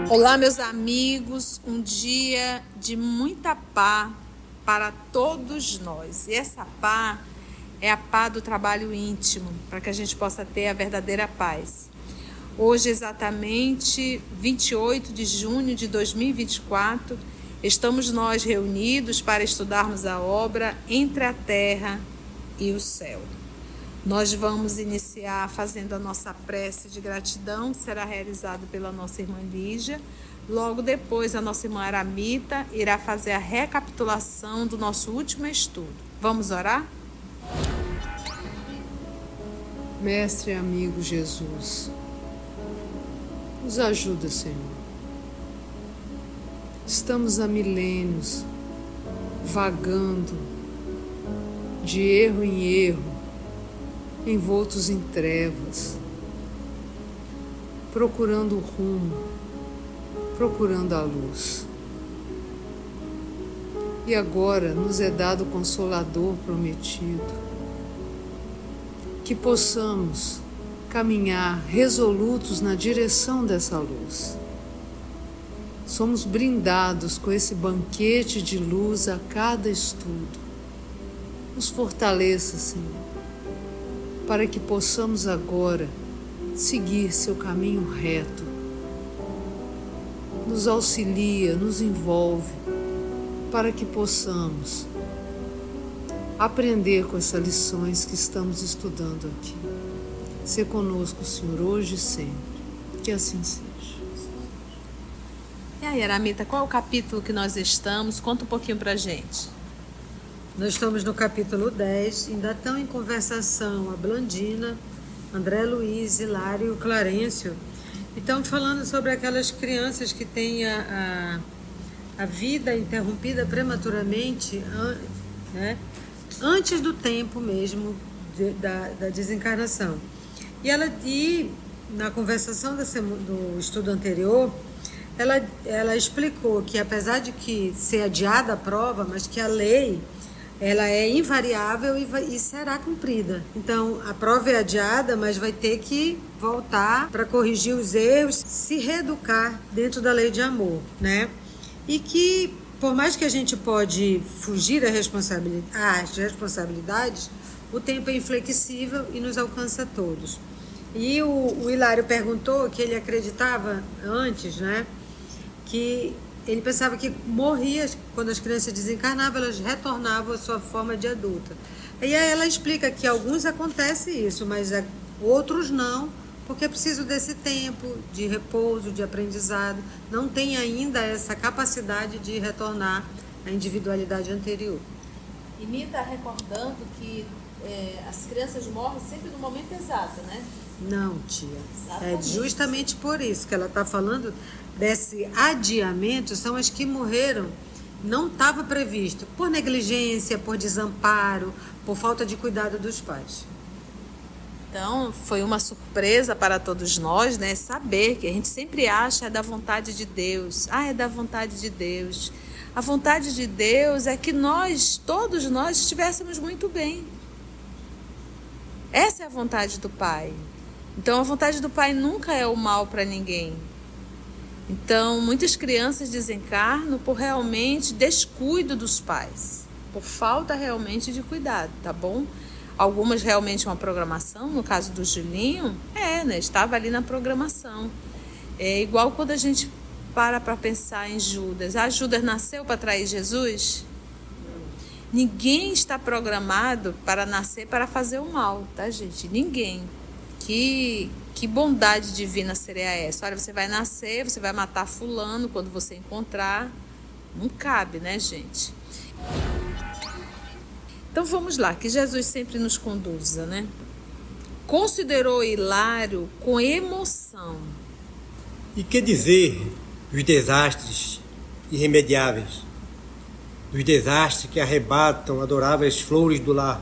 Olá, meus amigos, um dia de muita paz para todos nós. E essa paz é a paz do trabalho íntimo, para que a gente possa ter a verdadeira paz. Hoje, exatamente 28 de junho de 2024, estamos nós reunidos para estudarmos a obra Entre a Terra e o Céu. Nós vamos iniciar fazendo a nossa prece de gratidão, que será realizada pela nossa irmã Lígia. Logo depois, a nossa irmã Aramita irá fazer a recapitulação do nosso último estudo. Vamos orar? Mestre e amigo Jesus, nos ajuda, Senhor. Estamos há milênios vagando de erro em erro, envoltos em trevas, procurando o rumo, procurando a luz. E agora nos é dado o Consolador prometido, que possamos caminhar resolutos na direção dessa luz. Somos brindados com esse banquete de luz a cada estudo. Nos fortaleça, Senhor, para que possamos agora seguir seu caminho reto. Nos auxilia, nos envolve, para que possamos aprender com essas lições que estamos estudando aqui. Ser conosco, Senhor, hoje e sempre. Que assim seja. E aí, Aramita, qual é o capítulo que nós estamos? Conta um pouquinho pra gente. Nós estamos no capítulo 10, ainda estão em conversação a Blandina, André Luiz, Hilário e o Clarencio. Estão falando sobre aquelas crianças que têm a vida interrompida prematuramente, né, antes do tempo mesmo da desencarnação. E na conversação do estudo anterior, ela explicou que, apesar de que ser adiada a prova, mas que a lei ela é invariável e será cumprida. Então, a prova é adiada, mas vai ter que voltar para corrigir os erros, se reeducar dentro da lei de amor, né? E que, por mais que a gente pode fugir às responsabilidades, o tempo é inflexível e nos alcança a todos. E o Hilário perguntou que ele acreditava antes, né? Que ele pensava que morria, quando as crianças desencarnavam, elas retornavam à sua forma de adulta. E aí ela explica que alguns acontece isso, mas outros não, porque é preciso desse tempo de repouso, de aprendizado. Não tem ainda essa capacidade de retornar à individualidade anterior. E me está recordando que as crianças morrem sempre no momento exato, né? Não, tia. Exatamente. É justamente por isso que ela está falando desse adiamento, são as que morreram, não estava previsto, por negligência, por desamparo, por falta de cuidado dos pais. Então, foi uma surpresa para todos nós, né? Saber que a gente sempre acha é da vontade de Deus. É da vontade de Deus. A vontade de Deus é que todos nós, estivéssemos muito bem. Essa é a vontade do Pai. Então, a vontade do Pai nunca é o mal para ninguém. Então, muitas crianças desencarnam por realmente descuido dos pais, por falta realmente de cuidado, tá bom? Algumas realmente uma programação, no caso do Julinho, né? Estava ali na programação. É igual quando a gente para pensar em Judas. Judas nasceu para trair Jesus? Ninguém está programado para nascer para fazer o mal, tá, gente? Ninguém. Que bondade divina seria essa? Olha, você vai nascer, você vai matar fulano quando você encontrar. Não cabe, né, gente? Então vamos lá, que Jesus sempre nos conduza, né? Considerou Hilário com emoção. E que dizer dos desastres irremediáveis? Dos desastres que arrebatam adoráveis flores do lar,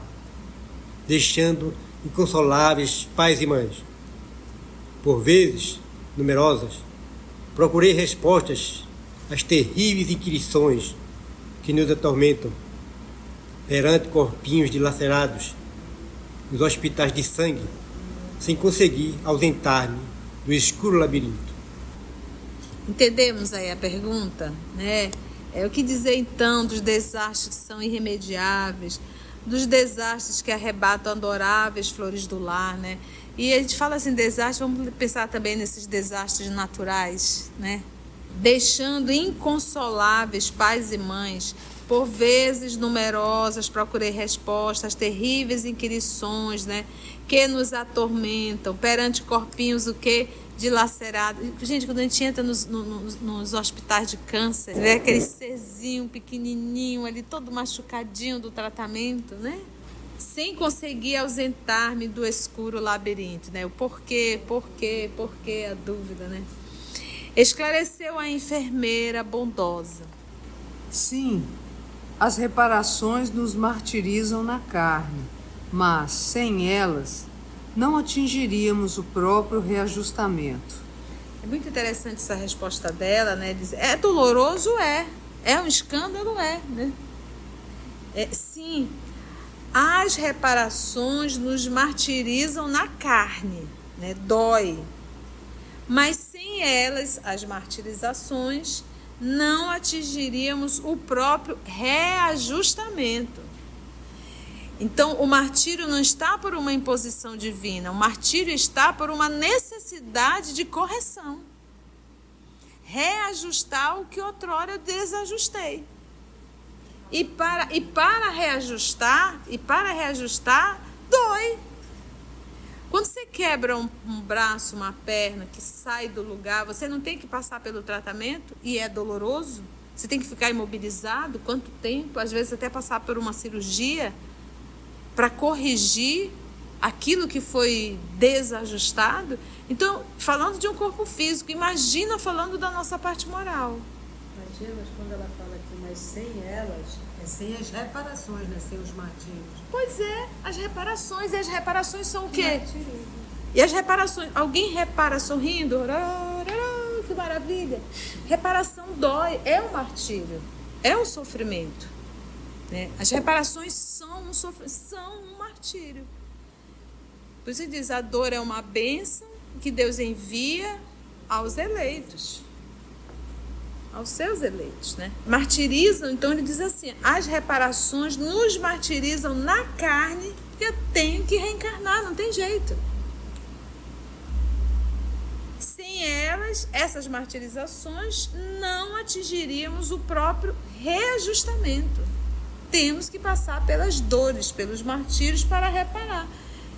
deixando inconsoláveis pais e mães. Por vezes, numerosas, procurei respostas às terríveis inquirições que nos atormentam perante corpinhos dilacerados nos hospitais de sangue, sem conseguir ausentar-me do escuro labirinto. Entendemos aí a pergunta, né? O que dizer então dos desastres que são irremediáveis, dos desastres que arrebatam adoráveis flores do lar, né? E a gente fala assim, desastre, vamos pensar também nesses desastres naturais, né? Deixando inconsoláveis pais e mães, por vezes numerosas, procurei respostas, terríveis inquirições, né? Que nos atormentam, perante corpinhos o quê? Dilacerados. Gente, quando a gente entra nos hospitais de câncer, vê aquele serzinho pequenininho ali, todo machucadinho do tratamento, né? Sem conseguir ausentar-me do escuro labirinto, né? O porquê, a dúvida, né? Esclareceu a enfermeira bondosa. Sim, as reparações nos martirizam na carne, mas sem elas não atingiríamos o próprio reajustamento. É muito interessante essa resposta dela, né? Diz, é doloroso? É um escândalo? Né? Sim, as reparações nos martirizam na carne, né? Dói. Mas sem elas, as martirizações, não atingiríamos o próprio reajustamento. Então, o martírio não está por uma imposição divina, o martírio está por uma necessidade de correção. Reajustar o que outrora eu desajustei. E para reajustar, dói. Quando você quebra um braço, uma perna que sai do lugar, você não tem que passar pelo tratamento e é doloroso? Você tem que ficar imobilizado? Quanto tempo? Às vezes até passar por uma cirurgia para corrigir aquilo que foi desajustado. Então, falando de um corpo físico, imagina falando da nossa parte moral. Imagina, mas quando ela fala aqui, mas sem elas, é sem as reparações, né? Sem os martírios. Pois é, as reparações. E as reparações são o quê? E as reparações, alguém repara sorrindo? Que maravilha! Reparação dói, é um martírio, é um sofrimento. Né? As reparações são um martírio. Por isso diz, a dor é uma bênção que Deus envia aos eleitos. Aos seus eleitos, né? Martirizam, então ele diz assim, as reparações nos martirizam na carne, porque eu tenho que reencarnar, não tem jeito. Sem elas, essas martirizações, não atingiríamos o próprio reajustamento. Temos que passar pelas dores, pelos martírios para reparar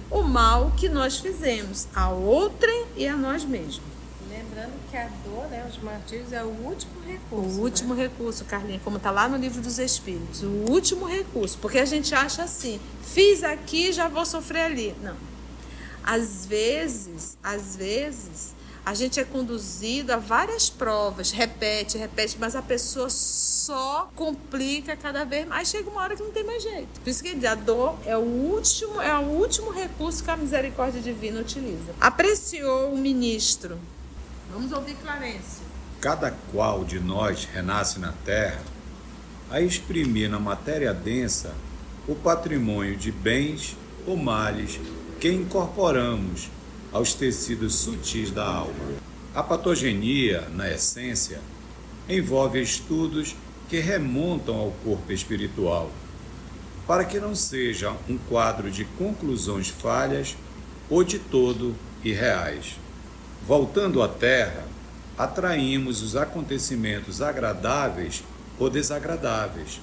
o mal que nós fizemos a outrem e a nós mesmos. Lembrando que a dor, né, os martírios, é o último recurso. O último recurso, Carlinha, como está lá no Livro dos Espíritos. O último recurso, porque a gente acha assim, fiz aqui, já vou sofrer ali. Não. Às vezes, a gente é conduzido a várias provas, repete, mas a pessoa só complica cada vez mais. Chega uma hora que não tem mais jeito. Por isso que a dor é o último recurso que a misericórdia divina utiliza. Apreciou o ministro. Vamos ouvir Clarencio. Cada qual de nós renasce na terra a exprimir na matéria densa o patrimônio de bens ou males que incorporamos aos tecidos sutis da alma. A patogenia, na essência, envolve estudos que remontam ao corpo espiritual, para que não seja um quadro de conclusões falhas ou de todo irreais. Voltando à Terra, atraímos os acontecimentos agradáveis ou desagradáveis,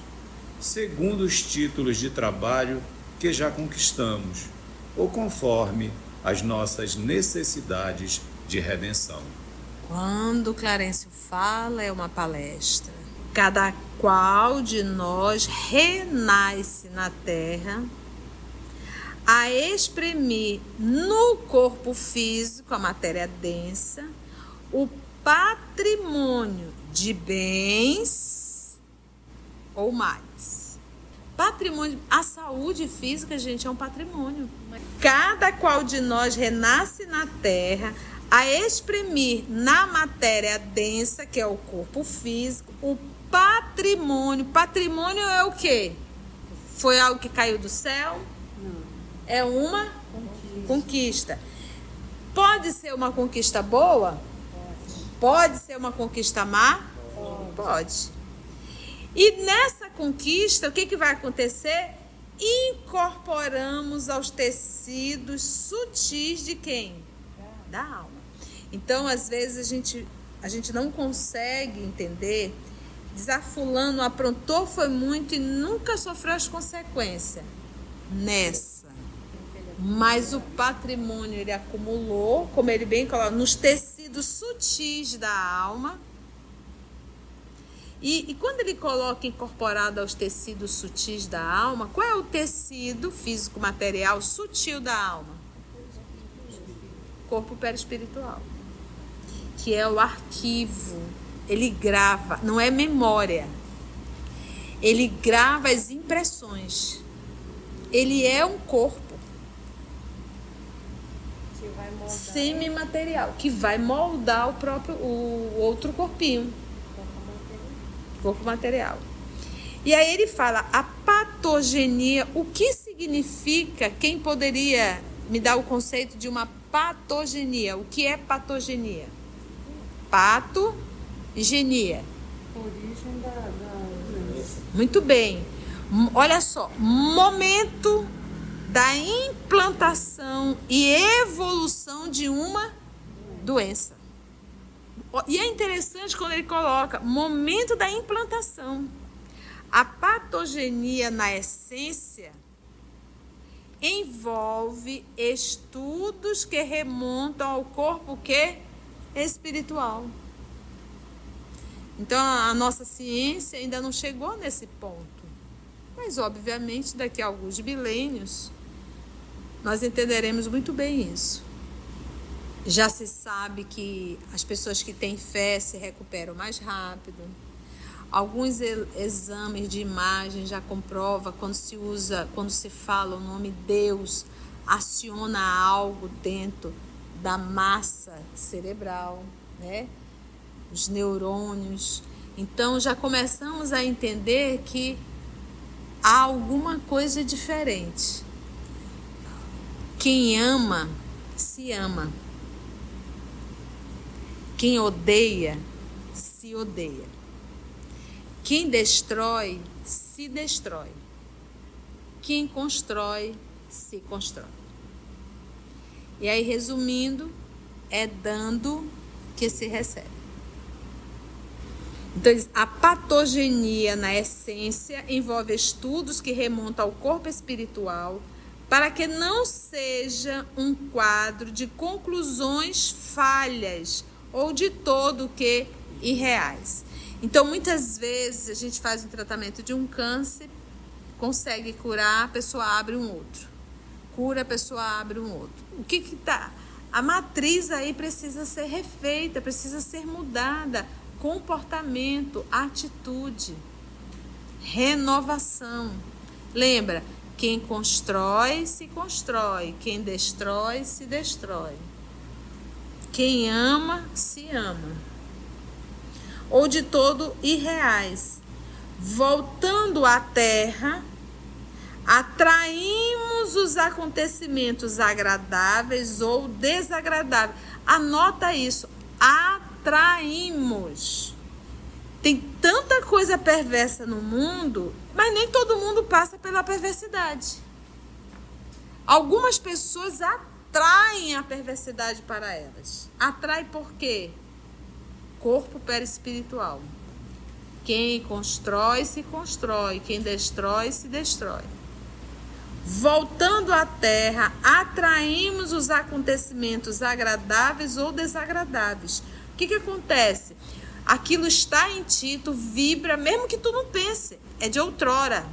segundo os títulos de trabalho que já conquistamos, ou conforme as nossas necessidades de redenção. Quando Clarencio fala, é uma palestra. Cada qual de nós renasce na terra a exprimir no corpo físico, a matéria densa, o patrimônio de bens ou males. Patrimônio, a saúde física, gente, é um patrimônio. Cada qual de nós renasce na terra a exprimir na matéria densa, que é o corpo físico, o patrimônio. Patrimônio é o quê? Foi algo que caiu do céu? Não. É uma conquista. Pode ser uma conquista boa? Pode ser uma conquista má? Pode. E nessa conquista, o que vai acontecer? Incorporamos aos tecidos sutis de quem? Da alma. Então, às vezes, a gente não consegue entender. Fulano aprontou, foi muito e nunca sofreu as consequências nessa. Mas o patrimônio ele acumulou, como ele bem coloca, nos tecidos sutis da alma. E quando ele coloca incorporado aos tecidos sutis da alma, qual é o tecido físico material sutil da alma? Corpo perispiritual, que é o arquivo. Ele grava, não é memória. Ele grava as impressões. Ele é um corpo semimaterial que vai moldar o outro corpinho. Corpo material. E aí ele fala a patogenia. O que significa? Quem poderia me dar o conceito de uma patogenia? O que é patogenia? Patogenia. Origem da doença. Muito bem. Olha só. Momento da implantação e evolução de uma doença. E é interessante quando ele coloca momento da implantação. A patogenia, na essência, envolve estudos que remontam ao corpo espiritual. Então, a nossa ciência ainda não chegou nesse ponto. Mas, obviamente, daqui a alguns milênios, nós entenderemos muito bem isso. Já se sabe que as pessoas que têm fé se recuperam mais rápido. Alguns exames de imagem já comprova quando se fala o nome Deus, aciona algo dentro da massa cerebral, né? Os neurônios. Então já começamos a entender que há alguma coisa diferente. Quem ama, se ama. Quem odeia, se odeia. Quem destrói, se destrói. Quem constrói, se constrói. E aí, resumindo, é dando que se recebe. Então, a patogenia, na essência, envolve estudos que remontam ao corpo espiritual para que não seja um quadro de conclusões falhas ou de todo que irreais. Então, muitas vezes, a gente faz um tratamento de um câncer, consegue curar, a pessoa abre um outro. Cura, a pessoa abre um outro. O que tá? A matriz aí precisa ser refeita, precisa ser mudada. Comportamento, atitude, renovação. Lembra, quem constrói, se constrói. Quem destrói, se destrói. Quem ama, se ama. Ou de todo irreais. Voltando à Terra, atraímos os acontecimentos agradáveis ou desagradáveis. Anota isso. Atraímos. Tem tanta coisa perversa no mundo, mas nem todo mundo passa pela perversidade. Algumas pessoas atraem a perversidade para elas. Atrai por quê? Corpo perispiritual. Quem constrói, se constrói. Quem destrói, se destrói. Voltando à Terra, atraímos os acontecimentos agradáveis ou desagradáveis. O que acontece? Aquilo está em ti, tu vibra, mesmo que tu não pense. É de outrora.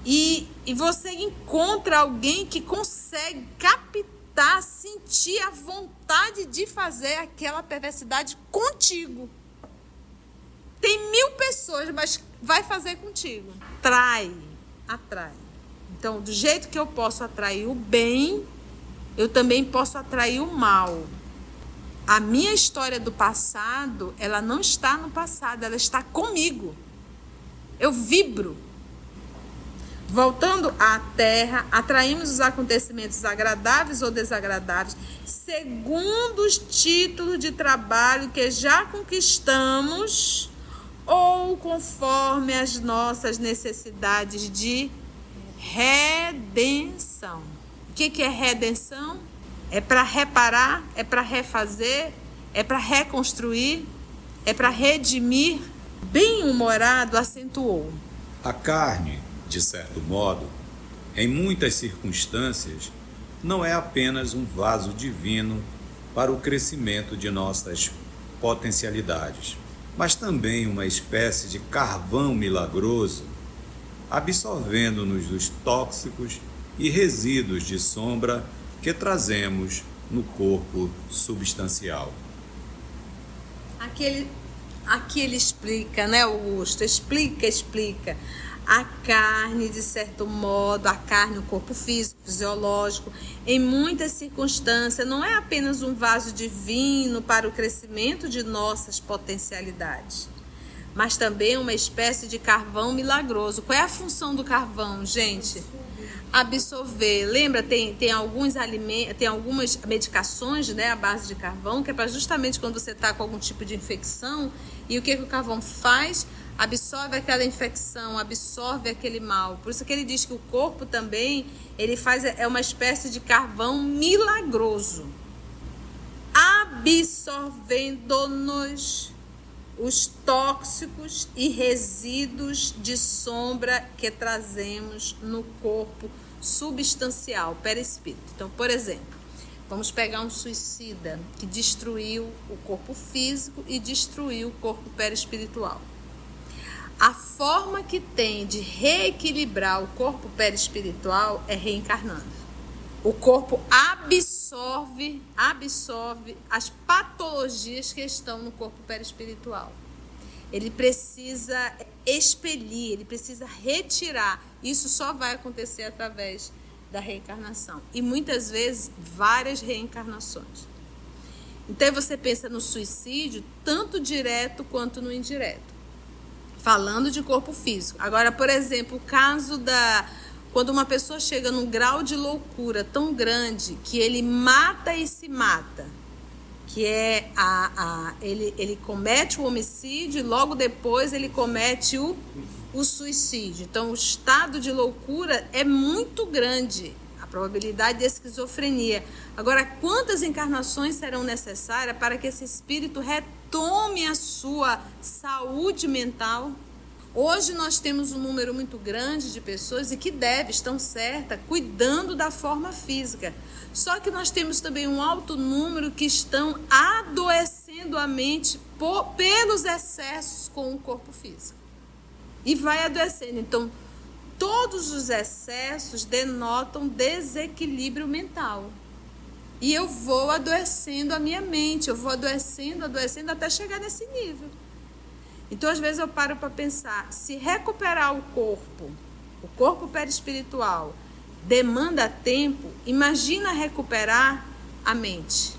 E você encontra alguém que consegue captar, sentir a vontade de fazer aquela perversidade contigo. Tem 1000 pessoas, mas vai fazer contigo. Atrai. Então, do jeito que eu posso atrair o bem, eu também posso atrair o mal. A minha história do passado, ela não está no passado, ela está comigo. Eu vibro. Voltando à terra, atraímos os acontecimentos agradáveis ou desagradáveis, segundo os títulos de trabalho que já conquistamos ou conforme as nossas necessidades de redenção. O que é redenção? É para reparar, é para refazer, é para reconstruir, é para redimir. Bem-humorado acentuou. A carne, de certo modo, em muitas circunstâncias, não é apenas um vaso divino para o crescimento de nossas potencialidades, mas também uma espécie de carvão milagroso, absorvendo-nos os tóxicos e resíduos de sombra que trazemos no corpo substancial. Aqui ele explica, né, Augusto? Explica. A carne, de certo modo, a carne, o corpo físico, fisiológico, em muitas circunstâncias, não é apenas um vaso divino para o crescimento de nossas potencialidades, mas também uma espécie de carvão milagroso. Qual é a função do carvão, gente? Absorver. Lembra, tem alguns alimentos, tem algumas medicações, né, à base de carvão, que é para justamente quando você está com algum tipo de infecção, e o que o carvão faz? Absorve aquela infecção, absorve aquele mal. Por isso que ele diz que o corpo também, é uma espécie de carvão milagroso, absorvendo-nos os tóxicos e resíduos de sombra que trazemos no corpo substancial, perispírito. Então, por exemplo, vamos pegar um suicida que destruiu o corpo físico e destruiu o corpo perispiritual. A forma que tem de reequilibrar o corpo perispiritual é reencarnando. O corpo absorve as patologias que estão no corpo perispiritual. Ele precisa expelir, ele precisa retirar. Isso só vai acontecer através da reencarnação. E muitas vezes, várias reencarnações. Então você pensa no suicídio, tanto direto quanto no indireto. Falando de corpo físico. Agora, por exemplo, o caso quando uma pessoa chega num grau de loucura tão grande que ele mata e se mata, que é ele comete o homicídio e logo depois ele comete o suicídio. Então, o estado de loucura é muito grande, a probabilidade de esquizofrenia. Agora, quantas encarnações serão necessárias para que esse espírito retome a sua saúde mental? Hoje nós temos um número muito grande de pessoas e que estão certas, cuidando da forma física. Só que nós temos também um alto número que estão adoecendo a mente pelos excessos com o corpo físico. E vai adoecendo. Então, todos os excessos denotam desequilíbrio mental. E eu vou adoecendo a minha mente, eu vou adoecendo até chegar nesse nível. Então, às vezes eu paro para pensar, se recuperar o corpo perispiritual, demanda tempo, imagina recuperar a mente.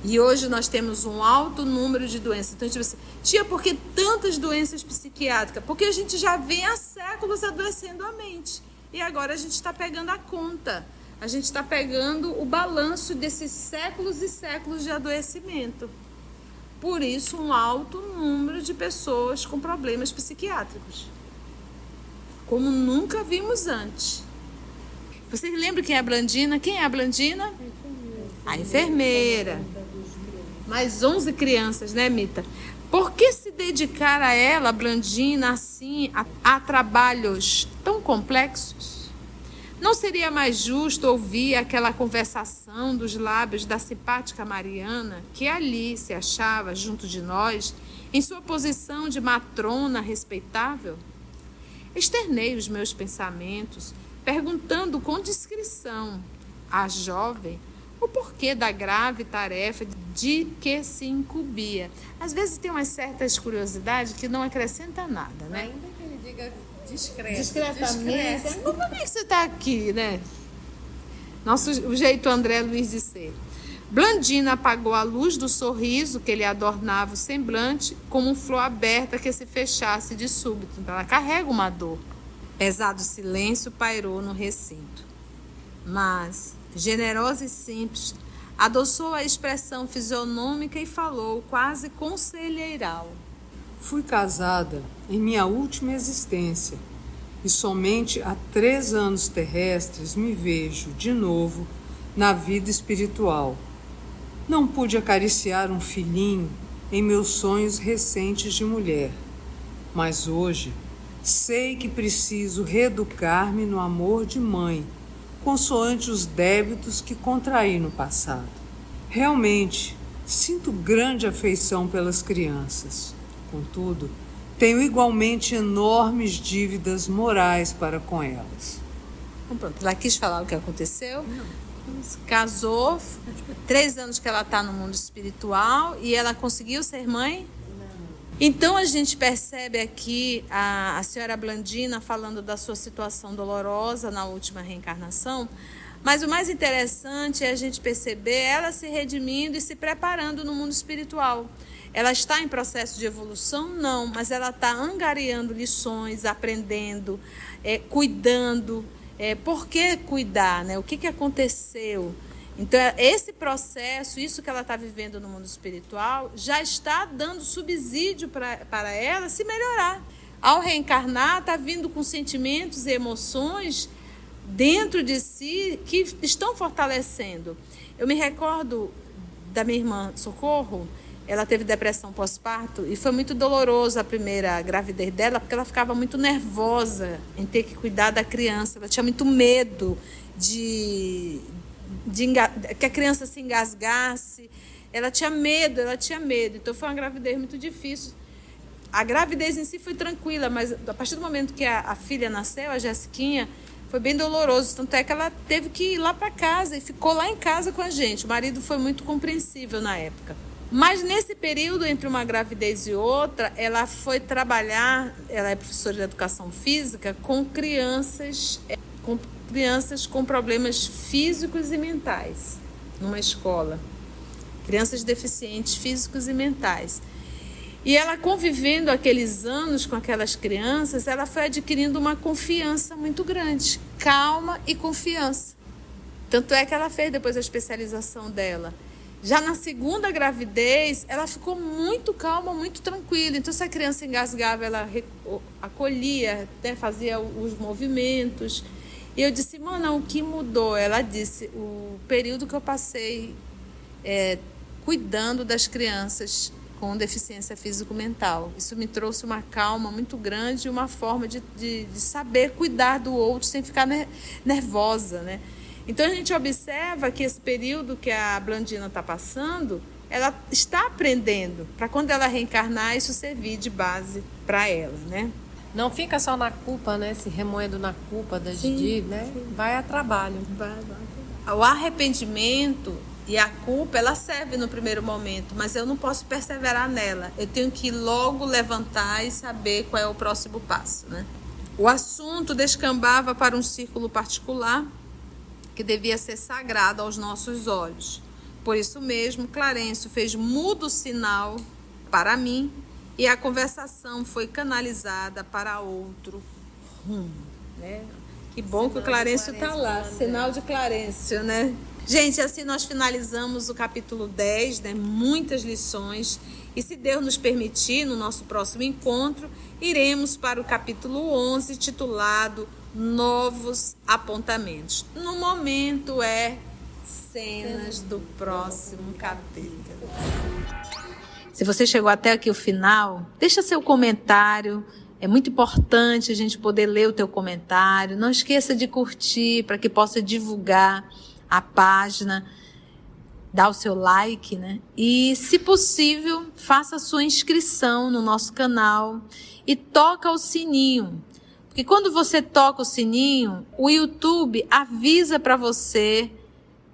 E hoje nós temos um alto número de doenças. Então, tipo assim, tia, por que tantas doenças psiquiátricas? Porque a gente já vem há séculos adoecendo a mente. E agora a gente está pegando a conta. A gente está pegando o balanço desses séculos e séculos de adoecimento. Por isso, um alto número de pessoas com problemas psiquiátricos. Como nunca vimos antes. Vocês lembram quem é a Blandina? Quem é a Blandina? A enfermeira. Mais 11 crianças, né, Mita? Por que se dedicar a ela, a Blandina, assim, a trabalhos tão complexos? Não seria mais justo ouvir aquela conversação dos lábios da simpática Mariana, que ali se achava junto de nós, em sua posição de matrona respeitável? Externei os meus pensamentos, perguntando com discrição à jovem o porquê da grave tarefa de que se incumbia. Às vezes tem umas certas curiosidades que não acrescenta nada, né? Ainda que ele diga discretamente. Discretamente. Como é que você está aqui, né? O jeito André Luiz de ser. Blandina apagou a luz do sorriso que lhe adornava o semblante, como uma flor aberta que se fechasse de súbito. Então, ela carrega uma dor. Pesado silêncio pairou no recinto. Mas, generosa e simples, adoçou a expressão fisionômica e falou quase conselheiral. Fui casada em minha última existência e somente há 3 anos terrestres me vejo de novo na vida espiritual. Não pude acariciar um filhinho em meus sonhos recentes de mulher, mas hoje sei que preciso reeducar-me no amor de mãe, consoante os débitos que contraí no passado. Realmente, sinto grande afeição pelas crianças. Contudo, tenho igualmente enormes dívidas morais para com elas. Então, pronto, ela quis falar o que aconteceu. Casou, 3 anos que ela está no mundo espiritual e ela conseguiu ser mãe? Então a gente percebe aqui a senhora Blandina falando da sua situação dolorosa na última reencarnação, mas o mais interessante é a gente perceber ela se redimindo e se preparando no mundo espiritual. Ela está em processo de evolução? Não, mas ela está angariando lições, aprendendo, cuidando. Por que cuidar, né? O que aconteceu? Então, esse processo, isso que ela está vivendo no mundo espiritual, já está dando subsídio para ela se melhorar. Ao reencarnar, está vindo com sentimentos e emoções dentro de si que estão fortalecendo. Eu me recordo da minha irmã Socorro. Ela teve depressão pós-parto e foi muito doloroso a primeira gravidez dela, porque ela ficava muito nervosa em ter que cuidar da criança. Ela tinha muito medo que a criança se engasgasse. Ela tinha medo. Então foi uma gravidez muito difícil. A gravidez em si foi tranquila, mas a partir do momento que a filha nasceu, a Jessiquinha, foi bem doloroso. Tanto é que ela teve que ir lá para casa e ficou lá em casa com a gente. O marido foi muito compreensível na época. Mas nesse período, entre uma gravidez e outra, ela foi trabalhar, ela é professora de educação física, com crianças com problemas físicos e mentais, numa escola. Crianças deficientes físicos e mentais. E ela, convivendo aqueles anos com aquelas crianças, ela foi adquirindo uma confiança muito grande, calma e confiança. Tanto é que ela fez depois a especialização dela. Já na segunda gravidez, ela ficou muito calma, muito tranquila. Então, se a criança engasgava, ela acolhia, né, fazia os movimentos. E eu disse, Mana, o que mudou? Ela disse, o período que eu passei cuidando das crianças com deficiência físico-mental. Isso me trouxe uma calma muito grande e uma forma de saber cuidar do outro sem ficar nervosa, né? Então, a gente observa que esse período que a Blandina está passando, ela está aprendendo, para quando ela reencarnar, isso servir de base para ela, né? Não fica só na culpa, né? Se remoendo na culpa da Didi, né? Sim. Vai a trabalho. O arrependimento e a culpa, ela serve no primeiro momento, mas eu não posso perseverar nela. Eu tenho que logo levantar e saber qual é o próximo passo, né? O assunto descambava para um círculo particular, que devia ser sagrado aos nossos olhos. Por isso mesmo, Clarencio fez mudo sinal para mim e a conversação foi canalizada para outro rumo, né? Que bom que o Clarencio está lá, sinal de Clarencio, né? Gente, assim nós finalizamos o capítulo 10, né? Muitas lições. E se Deus nos permitir, no nosso próximo encontro, iremos para o capítulo 11, titulado Novos Apontamentos. No momento cenas do próximo capítulo. Se você chegou até aqui o final, deixa seu comentário. É muito importante a gente poder ler o teu comentário. Não esqueça de curtir para que possa divulgar a página. Dá o seu like, né? E, se possível, faça a sua inscrição no nosso canal e toca o sininho. Porque quando você toca o sininho, o YouTube avisa para você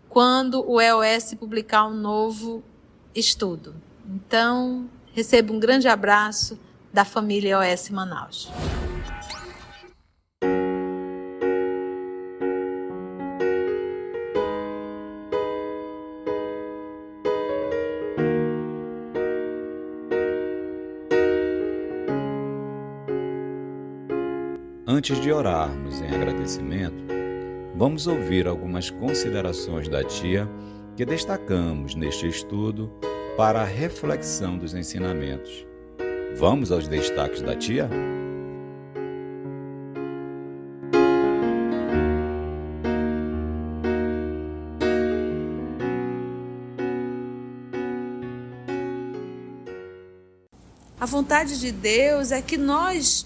quando o EOS publicar um novo estudo. Então, receba um grande abraço da família EOS Manaus. Antes de orarmos em agradecimento, vamos ouvir algumas considerações da tia que destacamos neste estudo para a reflexão dos ensinamentos. Vamos aos destaques da tia? A vontade de Deus é que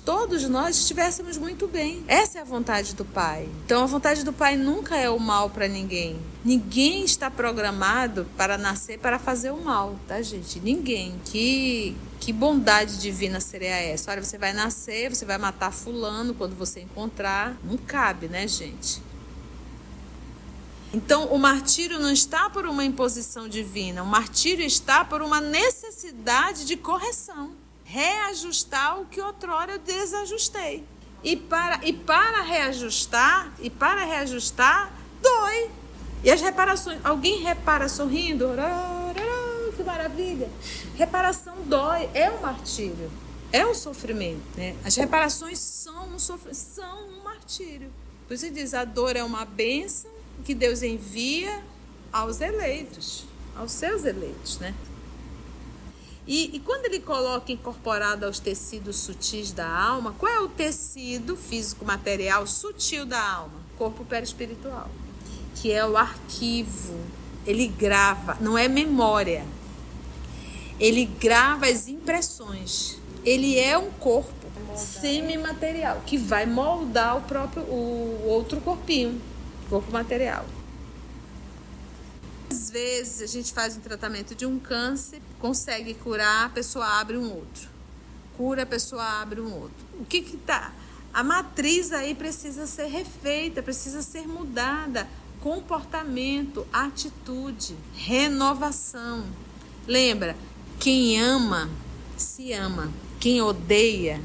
todos nós, estivéssemos muito bem. Essa é a vontade do Pai. Então, a vontade do Pai nunca é o mal para ninguém. Ninguém está programado para nascer para fazer o mal, tá, gente? Ninguém. Que bondade divina seria essa? Olha, você vai nascer, você vai matar fulano quando você encontrar. Não cabe, né, gente? Então, o martírio não está por uma imposição divina. O martírio está por uma necessidade de correção. Reajustar o que outrora eu desajustei. E para reajustar, dói. E as reparações, alguém repara sorrindo? Que maravilha. Reparação dói, é um martírio, é um sofrimento, né? As reparações são um martírio. Por isso diz, a dor é uma bênção que Deus envia aos eleitos, aos seus eleitos, né? E quando ele coloca incorporado aos tecidos sutis da alma, qual é o tecido físico material sutil da alma? Corpo perispiritual, que é o arquivo. Ele grava, não é memória. Ele grava as impressões. Ele é um corpo semimaterial que vai moldar o outro corpinho, corpo material. Às vezes a gente faz um tratamento de um câncer, consegue curar, a pessoa abre um outro. Cura, a pessoa abre um outro. O que tá? A matriz aí precisa ser refeita, precisa ser mudada. Comportamento, atitude, renovação. Lembra, quem ama, se ama. Quem odeia,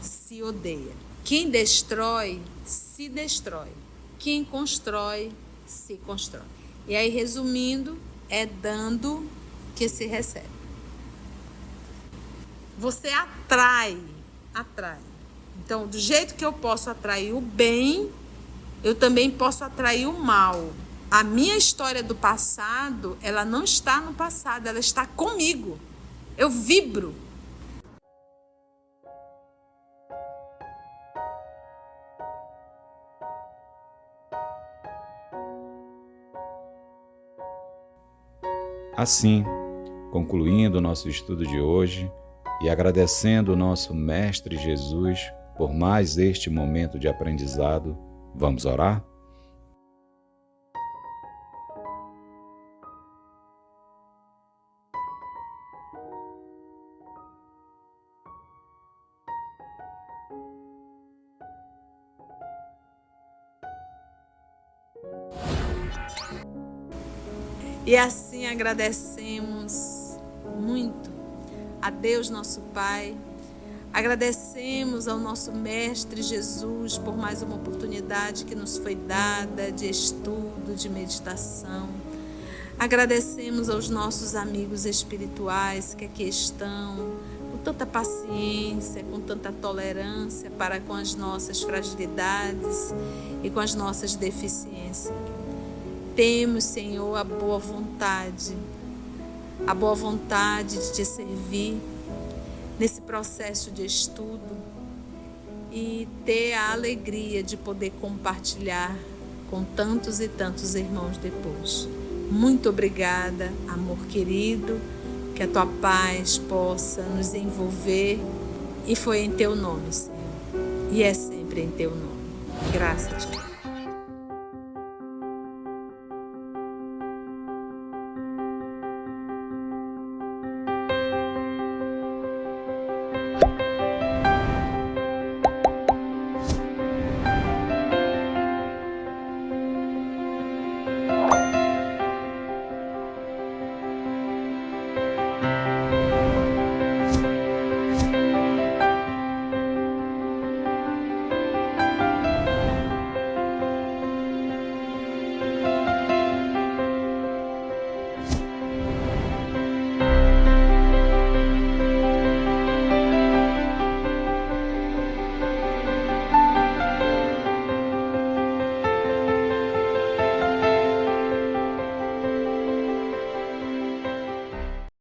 se odeia. Quem destrói, se destrói. Quem constrói, se constrói. E aí, resumindo, é dando que se recebe. Você atrai. Então, do jeito que eu posso atrair o bem, eu também posso atrair o mal. A minha história do passado, ela não está no passado, ela está comigo. Eu vibro. Assim, concluindo o nosso estudo de hoje e agradecendo o nosso Mestre Jesus por mais este momento de aprendizado, vamos orar? E assim agradecemos muito a Deus nosso Pai, agradecemos ao nosso Mestre Jesus por mais uma oportunidade que nos foi dada de estudo, de meditação. Agradecemos aos nossos amigos espirituais que aqui estão, com tanta paciência, com tanta tolerância para com as nossas fragilidades e com as nossas deficiências. Temos, Senhor, a boa vontade de te servir nesse processo de estudo e ter a alegria de poder compartilhar com tantos e tantos irmãos depois. Muito obrigada, amor querido, que a tua paz possa nos envolver, e foi em teu nome, Senhor, e é sempre em teu nome. Graças a Deus.